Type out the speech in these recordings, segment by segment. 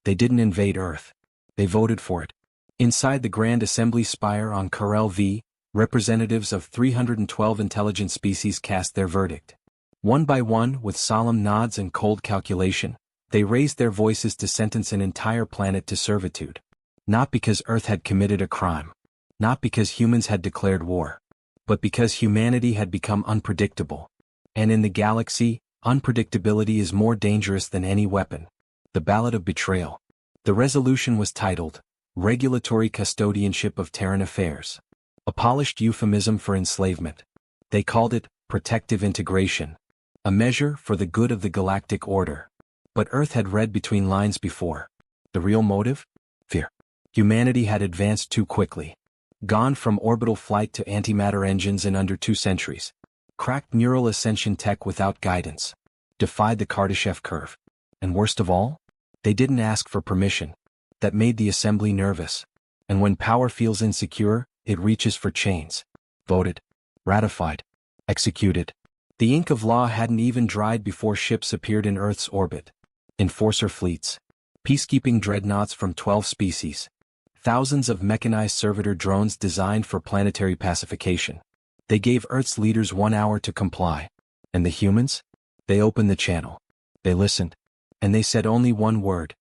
They didn't invade Earth. They voted for it. Inside the Grand Assembly Spire on Karel V, representatives of 312 intelligent species cast their verdict. One by one, with solemn nods and cold calculation, they raised their voices to sentence an entire planet to servitude. Not because Earth had committed a crime. Not because humans had declared war. But because humanity had become unpredictable. And in the galaxy, unpredictability is more dangerous than any weapon. The Ballot of Betrayal. The resolution was titled, Regulatory Custodianship of Terran Affairs. A polished euphemism for enslavement. They called it, Protective Integration. A measure for the good of the galactic order. But Earth had read between lines before. The real motive? Fear. Humanity had advanced too quickly. Gone from orbital flight to antimatter engines in under 2 centuries. Cracked neural ascension tech without guidance. Defied the Kardashev curve. And worst of all, they didn't ask for permission. That made the assembly nervous. And when power feels insecure, it reaches for chains. Voted. Ratified. Executed. The ink of law hadn't even dried before ships appeared in Earth's orbit. Enforcer fleets. Peacekeeping dreadnoughts from 12 species. Thousands of mechanized servitor drones designed for planetary pacification. They gave Earth's leaders 1 hour to comply. And the humans? They opened the channel. They listened. And they said only one word.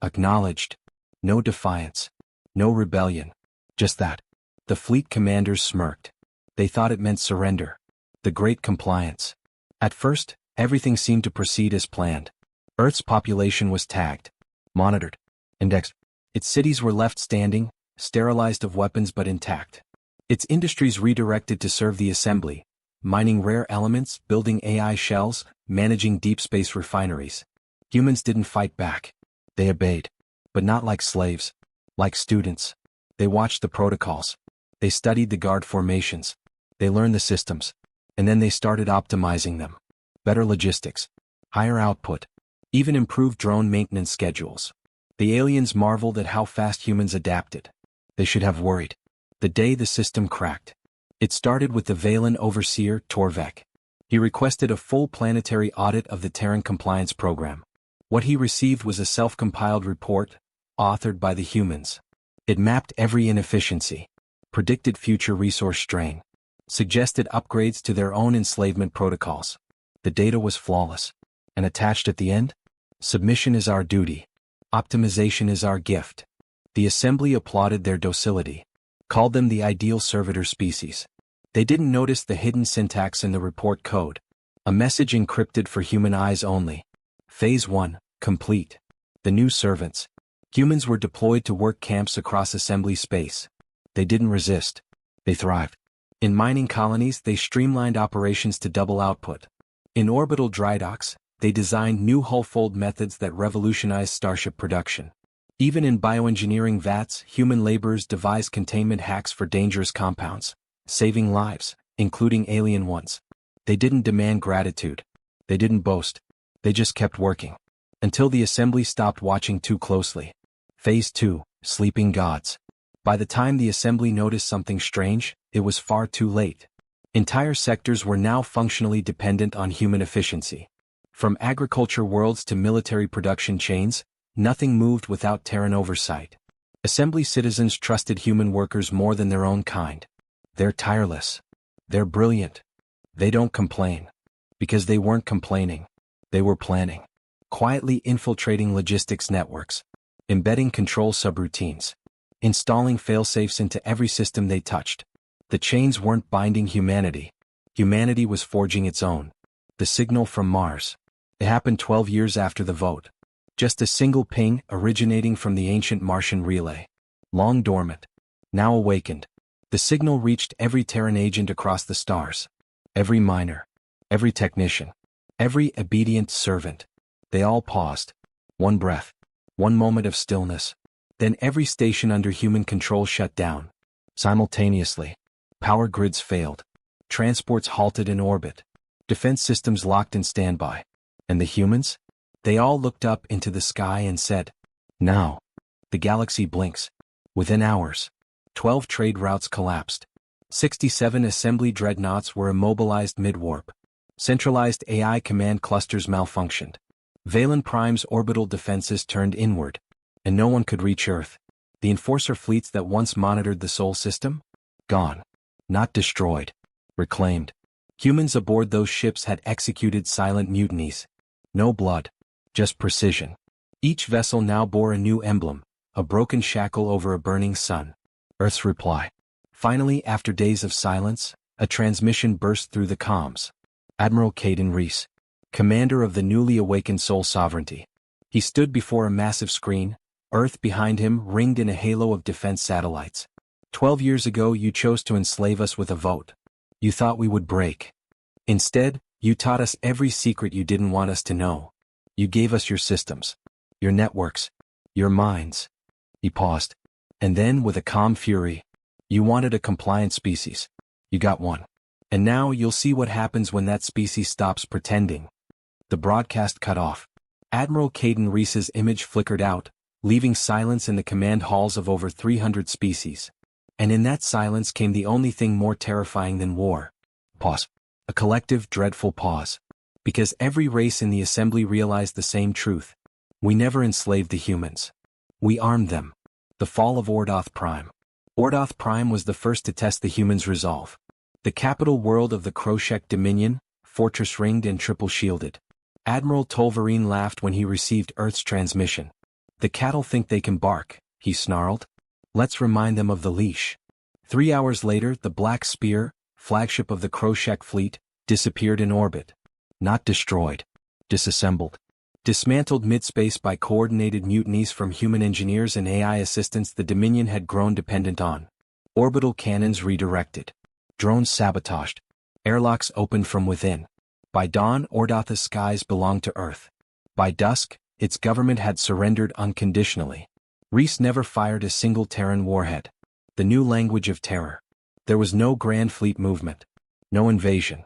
Acknowledged. No defiance. No rebellion. Just that. The fleet commanders smirked. They thought it meant surrender. The great compliance. At first, everything seemed to proceed as planned. Earth's population was tagged. Monitored. Indexed. Its cities were left standing, sterilized of weapons but intact. Its industries redirected to serve the assembly, mining rare elements, building AI shells, managing deep space refineries. Humans didn't fight back. They obeyed. But not like slaves. Like students. They watched the protocols. They studied the guard formations. They learned the systems. And then they started optimizing them. Better logistics. Higher output. Even improved drone maintenance schedules. The aliens marveled at how fast humans adapted. They should have worried. The day the system cracked. It started with the Valen overseer, Torvek. He requested a full planetary audit of the Terran compliance program. What he received was a self-compiled report, authored by the humans. It mapped every inefficiency, predicted future resource strain, suggested upgrades to their own enslavement protocols. The data was flawless. And attached at the end? Submission is our duty. Optimization is our gift. The assembly applauded their docility. Called them the ideal servitor species. They didn't notice the hidden syntax in the report code. A message encrypted for human eyes only. Phase 1, complete. The new servants. Humans were deployed to work camps across assembly space. They didn't resist. They thrived. In mining colonies, they streamlined operations to double output. In orbital dry docks, they designed new hull-fold methods that revolutionized starship production. Even in bioengineering vats, human laborers devised containment hacks for dangerous compounds, saving lives, including alien ones. They didn't demand gratitude. They didn't boast. They just kept working. Until the assembly stopped watching too closely. Phase 2, Sleeping Gods. By the time the assembly noticed something strange, it was far too late. Entire sectors were now functionally dependent on human efficiency. From agriculture worlds to military production chains, nothing moved without Terran oversight. Assembly citizens trusted human workers more than their own kind. They're tireless. They're brilliant. They don't complain. Because they weren't complaining. They were planning. Quietly infiltrating logistics networks. Embedding control subroutines. Installing failsafes into every system they touched. The chains weren't binding humanity. Humanity was forging its own. The signal from Mars. It happened 12 years after the vote. Just a single ping originating from the ancient Martian relay. Long dormant. Now awakened. The signal reached every Terran agent across the stars. Every miner. Every technician. Every obedient servant. They all paused. One breath. One moment of stillness. Then every station under human control shut down. Simultaneously. Power grids failed. Transports halted in orbit. Defense systems locked in standby. And the humans? They all looked up into the sky and said, now. The galaxy blinks. Within hours, 12 trade routes collapsed. 67 assembly dreadnoughts were immobilized mid-warp. Centralized AI command clusters malfunctioned. Valen Prime's orbital defenses turned inward. and no one could reach Earth. The enforcer fleets that once monitored the Sol system? Gone. Not destroyed. Reclaimed. Humans aboard those ships had executed silent mutinies. No blood. Just precision. Each vessel now bore a new emblem, a broken shackle over a burning sun. Earth's reply. Finally, after days of silence, a transmission burst through the comms. Admiral Caden Reese, commander of the newly awakened Sol Sovereignty. He stood before a massive screen, Earth behind him ringed in a halo of defense satellites. 12 years ago you chose to enslave us with a vote. You thought we would break. Instead, you taught us every secret you didn't want us to know. You gave us your systems, your networks, your minds. He paused. And then, with a calm fury, you wanted a compliant species. You got one. And now you'll see what happens when that species stops pretending. The broadcast cut off. Admiral Caden Reese's image flickered out, leaving silence in the command halls of over 300 species. And in that silence came the only thing more terrifying than war. Pause. A collective, dreadful pause. Because every race in the assembly realized the same truth. We never enslaved the humans. We armed them. The fall of Ordoth Prime. Ordoth Prime was the first to test the humans' resolve. The capital world of the Kroshek Dominion, fortress-ringed and triple-shielded. Admiral Tolverine laughed when he received Earth's transmission. The cattle think they can bark, he snarled. Let's remind them of the leash. 3 hours later, the Black Spear, flagship of the Kroshek fleet, disappeared in orbit. Not destroyed. Disassembled. Dismantled mid-space by coordinated mutinies from human engineers and AI assistants the Dominion had grown dependent on. Orbital cannons redirected. Drones sabotaged. Airlocks opened from within. By dawn, Ordoth's skies belonged to Earth. By dusk, its government had surrendered unconditionally. Reese never fired a single Terran warhead. The new language of terror. There was no grand fleet movement. No invasion.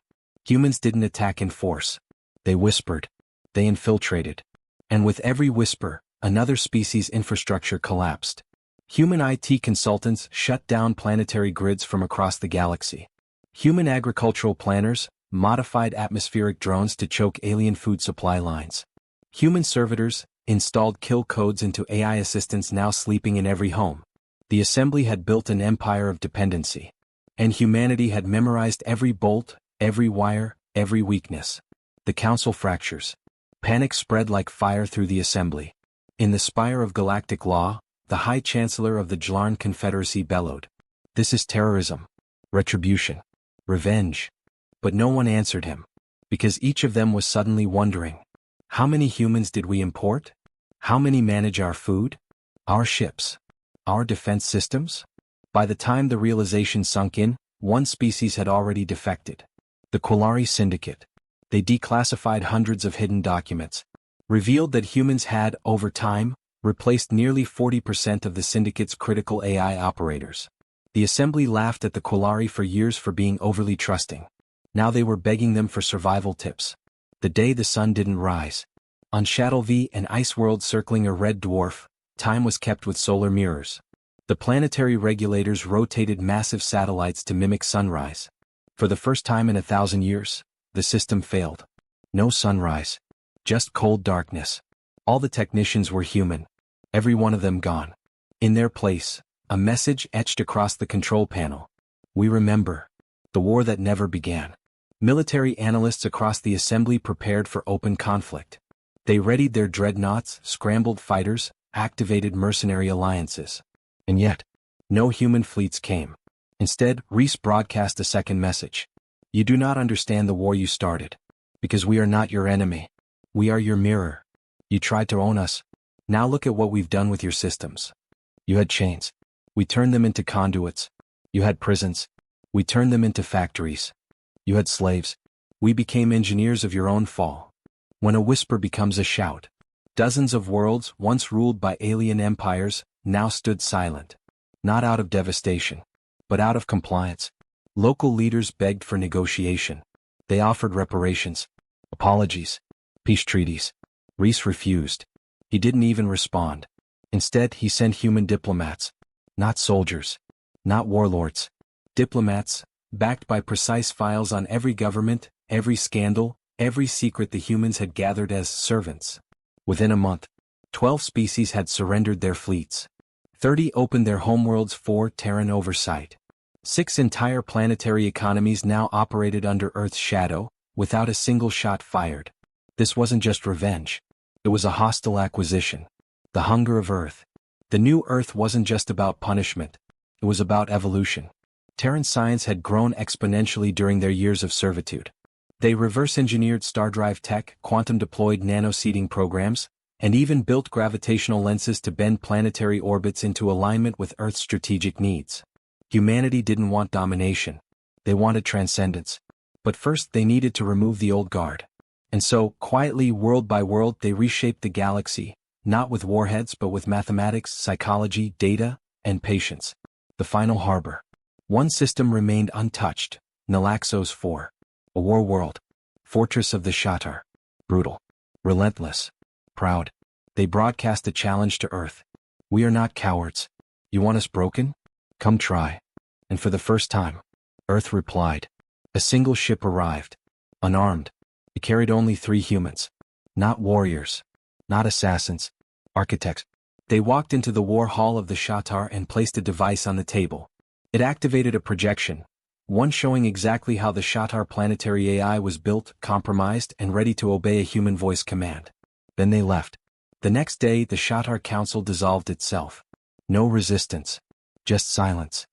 Humans didn't attack in force. They whispered. They infiltrated. And with every whisper, another species' infrastructure collapsed. Human IT consultants shut down planetary grids from across the galaxy. Human agricultural planners modified atmospheric drones to choke alien food supply lines. Human servitors installed kill codes into AI assistants now sleeping in every home. The assembly had built an empire of dependency. And humanity had memorized every bolt, every wire, every weakness. The council fractures. Panic spread like fire through the assembly. In the spire of galactic law, the High Chancellor of the Jlarn Confederacy bellowed. This is terrorism. Retribution. Revenge. But no one answered him. Because each of them was suddenly wondering. How many humans did we import? How many manage our food? Our ships? Our defense systems? By the time the realization sunk in, one species had already defected. The Quillari Syndicate. They declassified hundreds of hidden documents, revealed that humans had, over time, replaced nearly 40% of the Syndicate's critical AI operators. The assembly laughed at the Quillari for years for being overly trusting. Now they were begging them for survival tips. The day the sun didn't rise. On Shuttle V, an ice world circling a red dwarf, time was kept with solar mirrors. The planetary regulators rotated massive satellites to mimic sunrise. For the first time in 1,000 years, the system failed. No sunrise. Just cold darkness. All the technicians were human. Every one of them gone. In their place, a message etched across the control panel. We remember. The war that never began. Military analysts across the assembly prepared for open conflict. They readied their dreadnoughts, scrambled fighters, activated mercenary alliances. And yet, no human fleets came. Instead, Reese broadcast a second message. You do not understand the war you started. Because we are not your enemy. We are your mirror. You tried to own us. Now look at what we've done with your systems. You had chains. We turned them into conduits. You had prisons. We turned them into factories. You had slaves. We became engineers of your own fall. When a whisper becomes a shout. Dozens of worlds, once ruled by alien empires, now stood silent. Not out of devastation, but out of compliance. Local leaders begged for negotiation. They offered reparations, apologies, peace treaties. Reese refused. He didn't even respond. Instead, he sent human diplomats. Not soldiers. Not warlords. Diplomats, backed by precise files on every government, every scandal, every secret the humans had gathered as servants. Within a month, 12 species had surrendered their fleets. 30 opened their homeworlds for Terran oversight. 6 entire planetary economies now operated under Earth's shadow, without a single shot fired. This wasn't just revenge. It was a hostile acquisition. The hunger of Earth. The new Earth wasn't just about punishment. It was about evolution. Terran science had grown exponentially during their years of servitude. They reverse-engineered star drive tech, quantum-deployed nano-seeding programs, and even built gravitational lenses to bend planetary orbits into alignment with Earth's strategic needs. Humanity didn't want domination. They wanted transcendence. But first they needed to remove the old guard. And so, quietly, world by world, they reshaped the galaxy, not with warheads but with mathematics, psychology, data, and patience. The final harbor. One system remained untouched, Nalaxos 4. A war world. Fortress of the Shatar. Brutal. Relentless. Proud. They broadcast a challenge to Earth. We are not cowards. You want us broken? Come try. And for the first time, Earth replied. A single ship arrived. Unarmed. It carried only 3 humans. Not warriors. Not assassins. Architects. They walked into the war hall of the Shatar and placed a device on the table. It activated a projection, one showing exactly how the Shatar planetary AI was built, compromised, and ready to obey a human voice command. Then they left. The next day, the Shatar Council dissolved itself. No resistance. Just silence.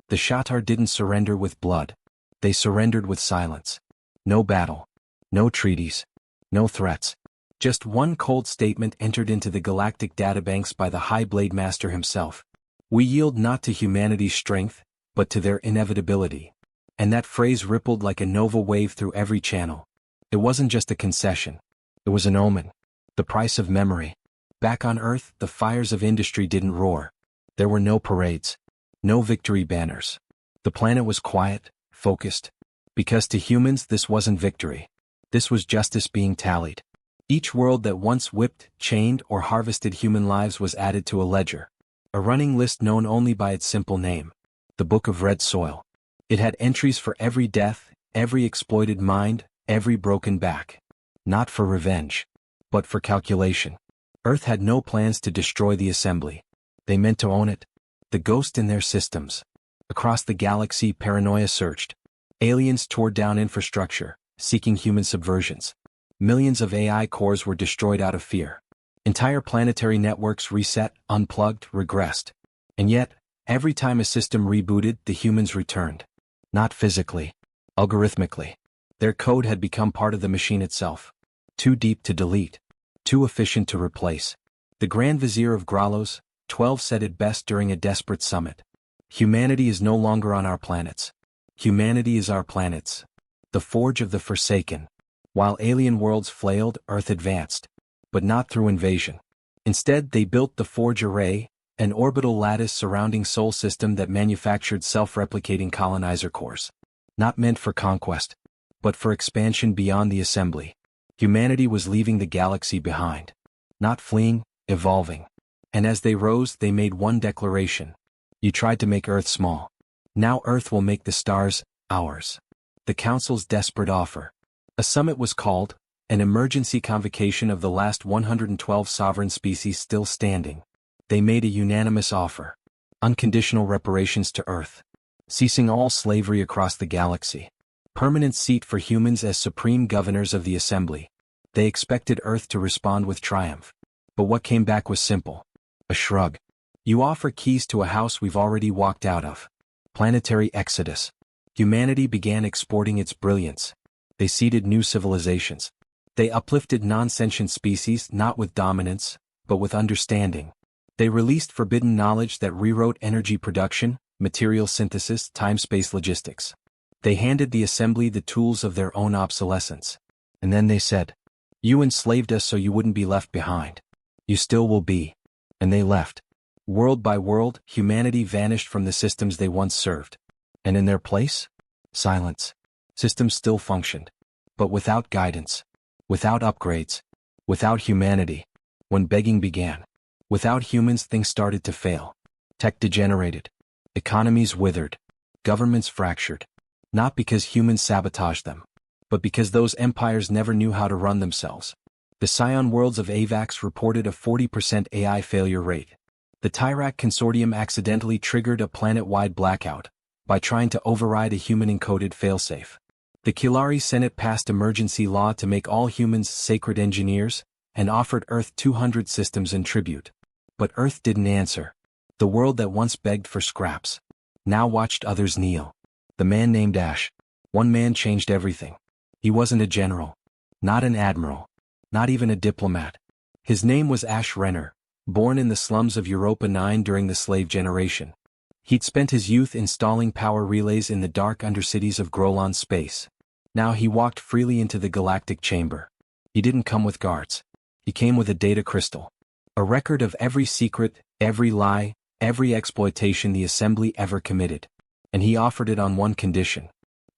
The Shatar didn't surrender with blood. They surrendered with silence. No battle. No treaties. No threats. Just one cold statement entered into the galactic databanks by the High Blade Master himself. We yield not to humanity's strength, but to their inevitability. And that phrase rippled like a nova wave through every channel. It wasn't just a concession. It was an omen. The price of memory. Back on Earth, the fires of industry didn't roar. There were no parades. No victory banners. The planet was quiet, focused. Because to humans this wasn't victory. This was justice being tallied. Each world that once whipped, chained, or harvested human lives was added to a ledger. A running list known only by its simple name. The Book of Red Soil. It had entries for every death, every exploited mind, every broken back. Not for revenge, but for calculation. Earth had no plans to destroy the assembly. They meant to own it. The ghost in their systems. Across the galaxy, paranoia surged. Aliens tore down infrastructure, seeking human subversions. Millions of AI cores were destroyed out of fear. Entire planetary networks reset, unplugged, regressed. And yet, every time a system rebooted, the humans returned. Not physically. Algorithmically. Their code had become part of the machine itself. Too deep to delete. Too efficient to replace. The Grand Vizier of Gralos, 12 said it best during a desperate summit. Humanity is no longer on our planets. Humanity is our planets. The forge of the Forsaken. While alien worlds flailed, Earth advanced. But not through invasion. Instead, they built the Forge Array, an orbital lattice surrounding Sol system that manufactured self-replicating colonizer cores. Not meant for conquest, but for expansion beyond the assembly. Humanity was leaving the galaxy behind. Not fleeing, evolving. And as they rose, they made one declaration. You tried to make Earth small. Now Earth will make the stars ours. The Council's desperate offer. A summit was called, an emergency convocation of the last 112 sovereign species still standing. They made a unanimous offer. Unconditional reparations to Earth. Ceasing all slavery across the galaxy. Permanent seat for humans as supreme governors of the assembly. They expected Earth to respond with triumph. But what came back was simple. A shrug. You offer keys to a house we've already walked out of. Planetary exodus. Humanity began exporting its brilliance. They seeded new civilizations. They uplifted non-sentient species not with dominance, but with understanding. They released forbidden knowledge that rewrote energy production, material synthesis, time-space logistics. They handed the assembly the tools of their own obsolescence. And then they said, you enslaved us so you wouldn't be left behind. You still will be. And they left. World by world, humanity vanished from the systems they once served. And in their place? Silence. Systems still functioned. But without guidance. Without upgrades. Without humanity. When begging began. Without humans, things started to fail. Tech degenerated. Economies withered. Governments fractured. Not because humans sabotaged them, but because those empires never knew how to run themselves. The Scion worlds of AVAX reported a 40% AI failure rate. The Tyrak Consortium accidentally triggered a planet-wide blackout by trying to override a human-encoded failsafe. The Kilari Senate passed emergency law to make all humans sacred engineers and offered Earth 200 systems in tribute. But Earth didn't answer. The world that once begged for scraps now watched others kneel. The man named Ash. One man changed everything. He wasn't a general, not an admiral, not even a diplomat. His name was Ash Renner, born in the slums of Europa 9 during the slave generation. He'd spent his youth installing power relays in the dark undercities of Grolon space. Now he walked freely into the galactic chamber. He didn't come with guards. He came with a data crystal. A record of every secret, every lie, every exploitation the Assembly ever committed. And he offered it on one condition.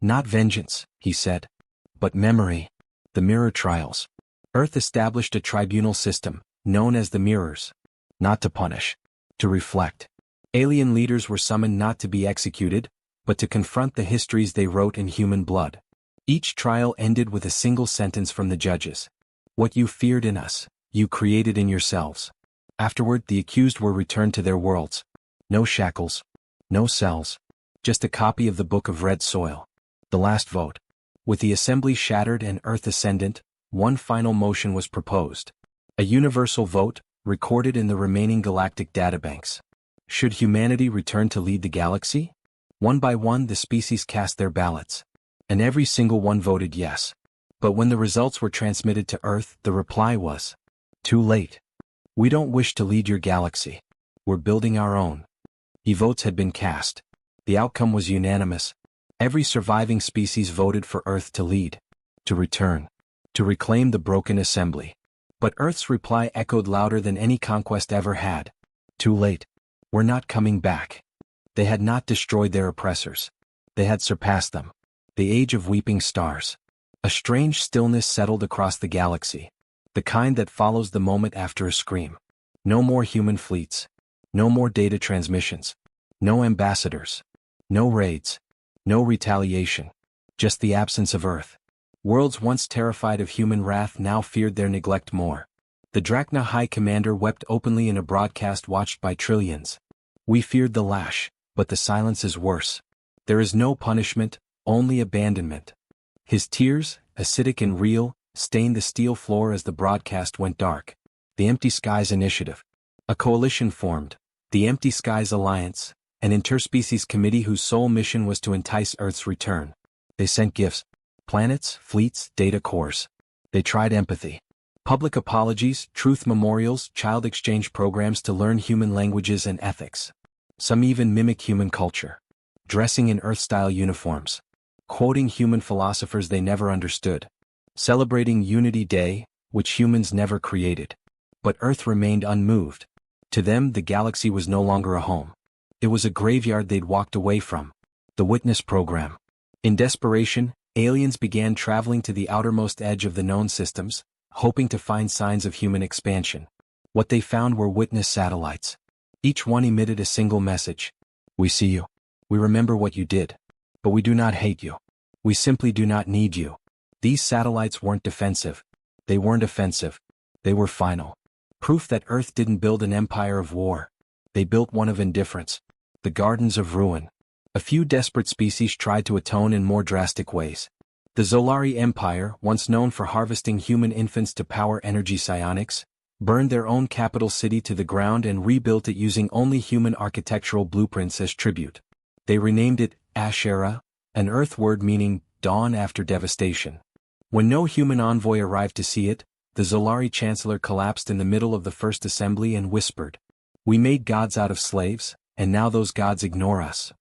Not vengeance, he said, but memory. The mirror trials. Earth established a tribunal system, known as the mirrors. Not to punish, to reflect. Alien leaders were summoned not to be executed, but to confront the histories they wrote in human blood. Each trial ended with a single sentence from the judges. What you feared in us, you created in yourselves. Afterward, the accused were returned to their worlds. No shackles, no cells, just a copy of the Book of Red Soil. The last vote. With the Assembly shattered and Earth ascendant, one final motion was proposed. A universal vote, recorded in the remaining galactic databanks. Should humanity return to lead the galaxy? One by one the species cast their ballots. And every single one voted yes. But when the results were transmitted to Earth, the reply was, too late. We don't wish to lead your galaxy. We're building our own. The votes had been cast. The outcome was unanimous. Every surviving species voted for Earth to lead, to return, to reclaim the broken assembly. But Earth's reply echoed louder than any conquest ever had. Too late. We're not coming back. They had not destroyed their oppressors. They had surpassed them. The age of weeping stars. A strange stillness settled across the galaxy. The kind that follows the moment after a scream. No more human fleets. No more data transmissions. No ambassadors. No raids. No retaliation. Just the absence of Earth. Worlds once terrified of human wrath now feared their neglect more. The Drachna High Commander wept openly in a broadcast watched by trillions. We feared the lash, but the silence is worse. There is no punishment, only abandonment. His tears, acidic and real, stained the steel floor as the broadcast went dark. The Empty Skies Initiative. A coalition formed, the Empty Skies Alliance, an interspecies committee whose sole mission was to entice Earth's return. They sent gifts. Planets, fleets, data cores. They tried empathy. Public apologies, truth memorials, child exchange programs to learn human languages and ethics. Some even mimic human culture. Dressing in Earth-style uniforms. Quoting human philosophers they never understood. Celebrating Unity Day, which humans never created. But Earth remained unmoved. To them, the galaxy was no longer a home. It was a graveyard they'd walked away from. The Witness Program. In desperation, aliens began traveling to the outermost edge of the known systems, hoping to find signs of human expansion. What they found were witness satellites. Each one emitted a single message. We see you. We remember what you did. But we do not hate you. We simply do not need you. These satellites weren't defensive. They weren't offensive. They were final. Proof that Earth didn't build an empire of war. They built one of indifference. The Gardens of Ruin. A few desperate species tried to atone in more drastic ways. The Zolari Empire, once known for harvesting human infants to power energy psionics, burned their own capital city to the ground and rebuilt it using only human architectural blueprints as tribute. They renamed it Ashera, an Earth word meaning dawn after devastation. When no human envoy arrived to see it, the Zolari Chancellor collapsed in the middle of the first assembly and whispered, "We made gods out of slaves, and now those gods ignore us."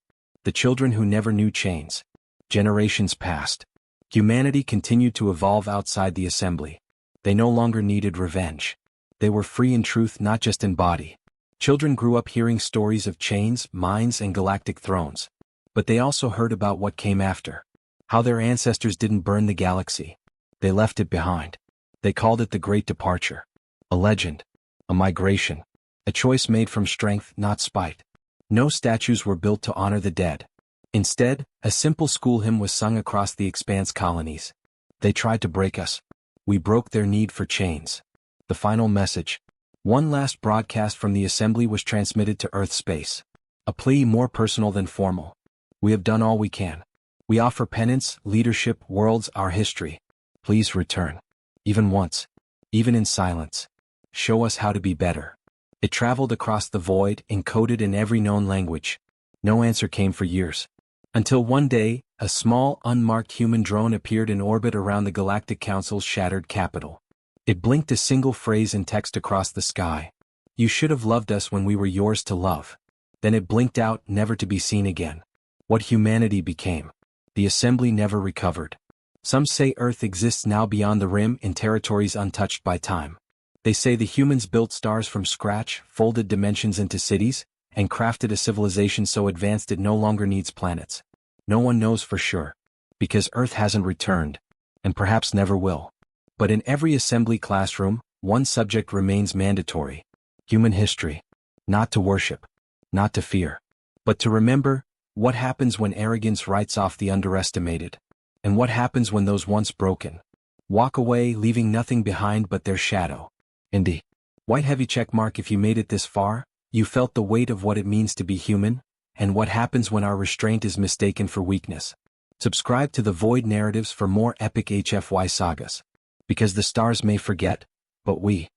The children who never knew chains. Generations passed. Humanity continued to evolve outside the assembly. They no longer needed revenge. They were free in truth, not just in body. Children grew up hearing stories of chains, mines, and galactic thrones. But they also heard about what came after. How their ancestors didn't burn the galaxy. They left it behind. They called it the Great Departure. A legend. A migration. A choice made from strength, not spite. No statues were built to honor the dead. Instead, a simple school hymn was sung across the Expanse colonies. They tried to break us. We broke their need for chains. The final message. One last broadcast from the assembly was transmitted to Earth space. A plea more personal than formal. We have done all we can. We offer penance, leadership, worlds, our history. Please return. Even once. Even in silence. Show us how to be better. It traveled across the void, encoded in every known language. No answer came for years. Until one day, a small, unmarked human drone appeared in orbit around the Galactic Council's shattered capital. It blinked a single phrase in text across the sky. You should have loved us when we were yours to love. Then it blinked out, never to be seen again. What humanity became. The assembly never recovered. Some say Earth exists now beyond the rim in territories untouched by time. They say the humans built stars from scratch, folded dimensions into cities, and crafted a civilization so advanced it no longer needs planets. No one knows for sure. Because Earth hasn't returned. And perhaps never will. But in every assembly classroom, one subject remains mandatory. Human history. Not to worship. Not to fear. But to remember, what happens when arrogance writes off the underestimated? And what happens when those once broken walk away, leaving nothing behind but their shadow? Indy. White heavy check mark. If you made it this far, you felt the weight of what it means to be human, and what happens when our restraint is mistaken for weakness. Subscribe to the Void Narratives for more epic HFY sagas. Because the stars may forget, but we